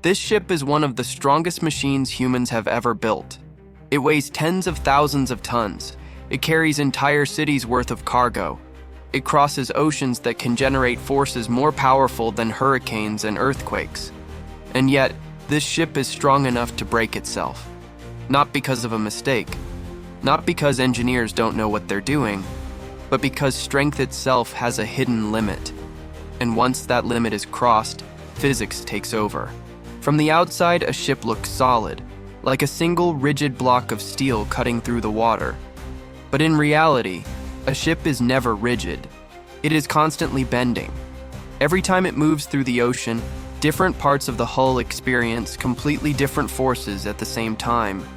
This ship is one of the strongest machines humans have ever built. It weighs tens of thousands of tons. It carries entire cities' worth of cargo. It crosses oceans that can generate forces more powerful than hurricanes and earthquakes. And yet, this ship is strong enough to break itself. Not because of a mistake. Not because engineers don't know what they're doing, but because strength itself has a hidden limit. And once that limit is crossed, physics takes over. From the outside, a ship looks solid, like a single rigid block of steel cutting through the water. But in reality, a ship is never rigid. It is constantly bending. Every time it moves through the ocean, different parts of the hull experience completely different forces at the same time.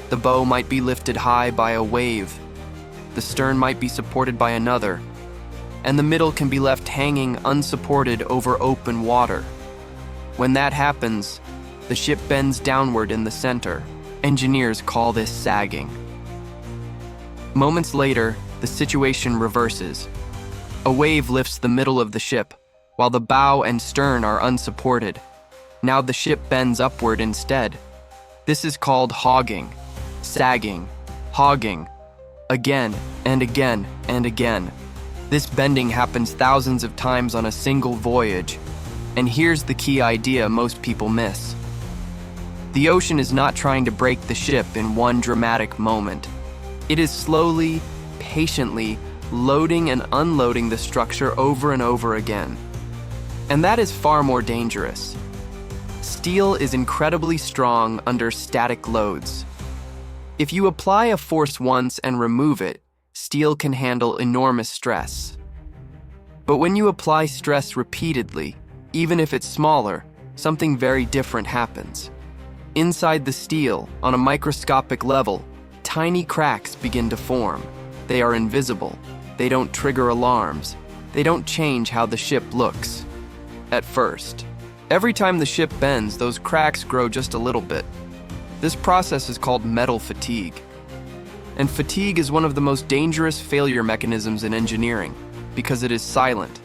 The bow might be lifted high by a wave. The stern might be supported by another. And the middle can be left hanging unsupported over open water. When that happens, the ship bends downward in the center. Engineers call this sagging. Moments later, the situation reverses. A wave lifts the middle of the ship, while the bow and stern are unsupported. Now the ship bends upward instead. This is called hogging, sagging, hogging, again and again and again. This bending happens thousands of times on a single voyage. And here's the key idea most people miss. The ocean is not trying to break the ship in one dramatic moment. It is slowly, patiently loading and unloading the structure over and over again. And that is far more dangerous. Steel is incredibly strong under static loads. If you apply a force once and remove it, steel can handle enormous stress. But when you apply stress repeatedly, even if it's smaller, something very different happens. Inside the steel, on a microscopic level, tiny cracks begin to form. They are invisible. They don't trigger alarms. They don't change how the ship looks. At first. Every time the ship bends, those cracks grow just a little bit. This process is called metal fatigue. And fatigue is one of the most dangerous failure mechanisms in engineering because it is silent.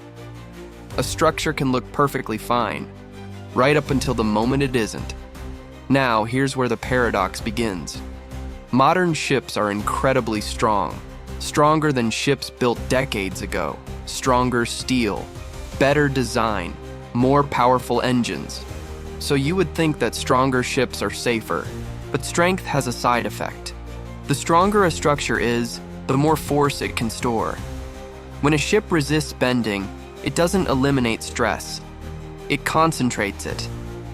A structure can look perfectly fine, right up until the moment it isn't. Now, here's where the paradox begins. Modern ships are incredibly strong, stronger than ships built decades ago, stronger steel, better design, more powerful engines. So you would think that stronger ships are safer, but strength has a side effect. The stronger a structure is, the more force it can store. When a ship resists bending, it doesn't eliminate stress. It concentrates it.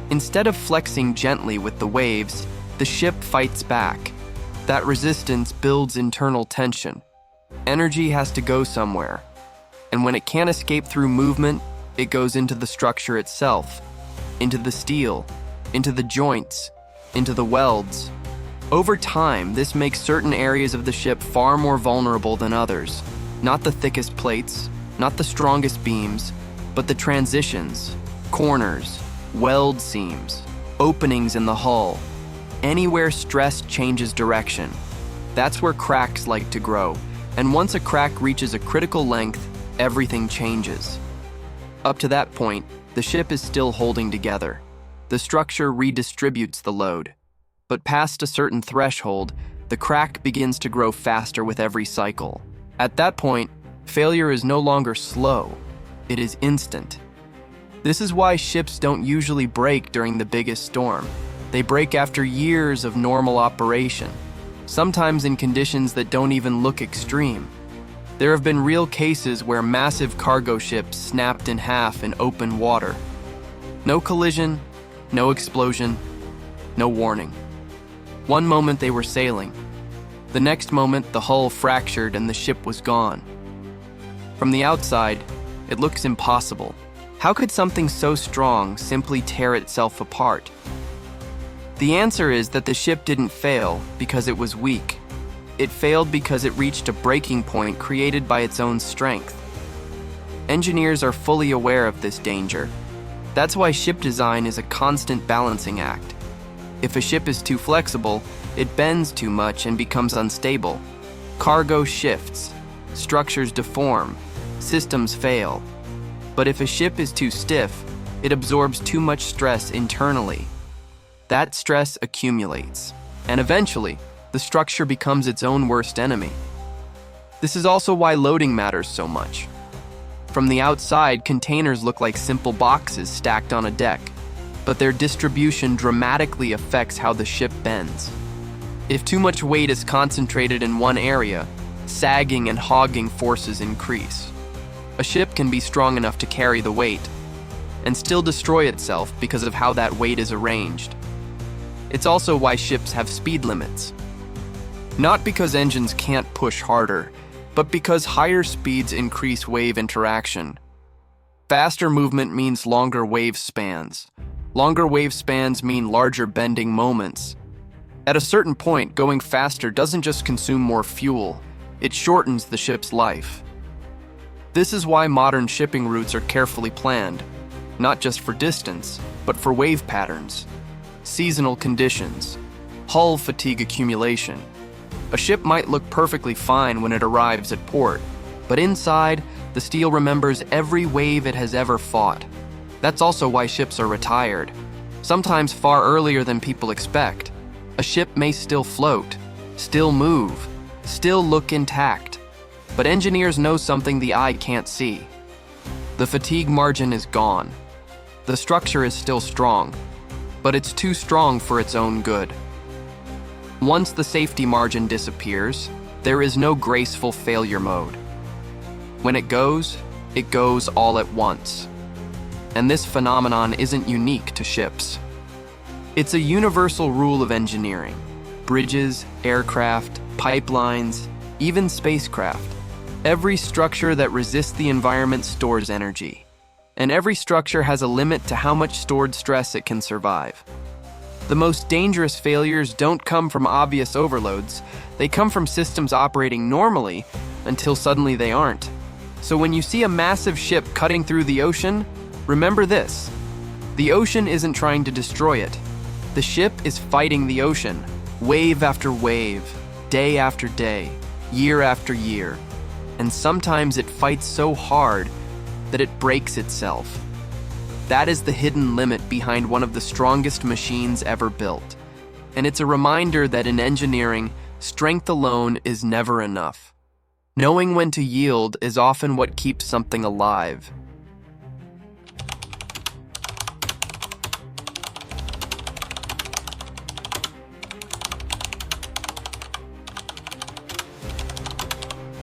Instead of flexing gently with the waves, the ship fights back. That resistance builds internal tension. Energy has to go somewhere. And when it can't escape through movement, it goes into the structure itself, into the steel, into the joints, into the welds. Over time, this makes certain areas of the ship far more vulnerable than others. Not the thickest plates, not the strongest beams, but the transitions, corners, weld seams, openings in the hull. Anywhere stress changes direction. That's where cracks like to grow. And once a crack reaches a critical length, everything changes. Up to that point, the ship is still holding together. The structure redistributes the load. But past a certain threshold, the crack begins to grow faster with every cycle. At that point, failure is no longer slow. It is instant. This is why ships don't usually break during the biggest storm. They break after years of normal operation, sometimes in conditions that don't even look extreme. There have been real cases where massive cargo ships snapped in half in open water. No collision, no explosion, no warning. One moment they were sailing. The next moment, the hull fractured and the ship was gone. From the outside, it looks impossible. How could something so strong simply tear itself apart? The answer is that the ship didn't fail because it was weak. It failed because it reached a breaking point created by its own strength. Engineers are fully aware of this danger. That's why ship design is a constant balancing act. If a ship is too flexible, it bends too much and becomes unstable. Cargo shifts, structures deform, systems fail. But if a ship is too stiff, It absorbs too much stress internally. That stress accumulates, and eventually, the structure becomes its own worst enemy. This is also why loading matters so much. From the outside, containers look like simple boxes stacked on a deck, but their distribution dramatically affects how the ship bends. If too much weight is concentrated in one area, sagging and hogging forces increase. A ship can be strong enough to carry the weight, and still destroy itself because of how that weight is arranged. It's also why ships have speed limits. Not because engines can't push harder, but because higher speeds increase wave interaction. Faster movement means longer wave spans. Longer wave spans mean larger bending moments. At a certain point, going faster doesn't just consume more fuel, it shortens the ship's life. This is why modern shipping routes are carefully planned, not just for distance, but for wave patterns, seasonal conditions, hull fatigue accumulation. A ship might look perfectly fine when it arrives at port, but inside, the steel remembers every wave it has ever fought. That's also why ships are retired, sometimes far earlier than people expect. A ship may still float, still move, still look intact, but engineers know something the eye can't see. The fatigue margin is gone. The structure is still strong, but it's too strong for its own good. Once the safety margin disappears, there is no graceful failure mode. When it goes all at once. And this phenomenon isn't unique to ships. It's a universal rule of engineering. Bridges, aircraft, pipelines, even spacecraft. Every structure that resists the environment stores energy. And every structure has a limit to how much stored stress it can survive. The most dangerous failures don't come from obvious overloads. They come from systems operating normally until suddenly they aren't. So when you see a massive ship cutting through the ocean, remember this: the ocean isn't trying to destroy it. The ship is fighting the ocean, wave after wave, day after day, year after year. And sometimes it fights so hard that it breaks itself. That is the hidden limit behind one of the strongest machines ever built. And it's a reminder that in engineering, strength alone is never enough. Knowing when to yield is often what keeps something alive.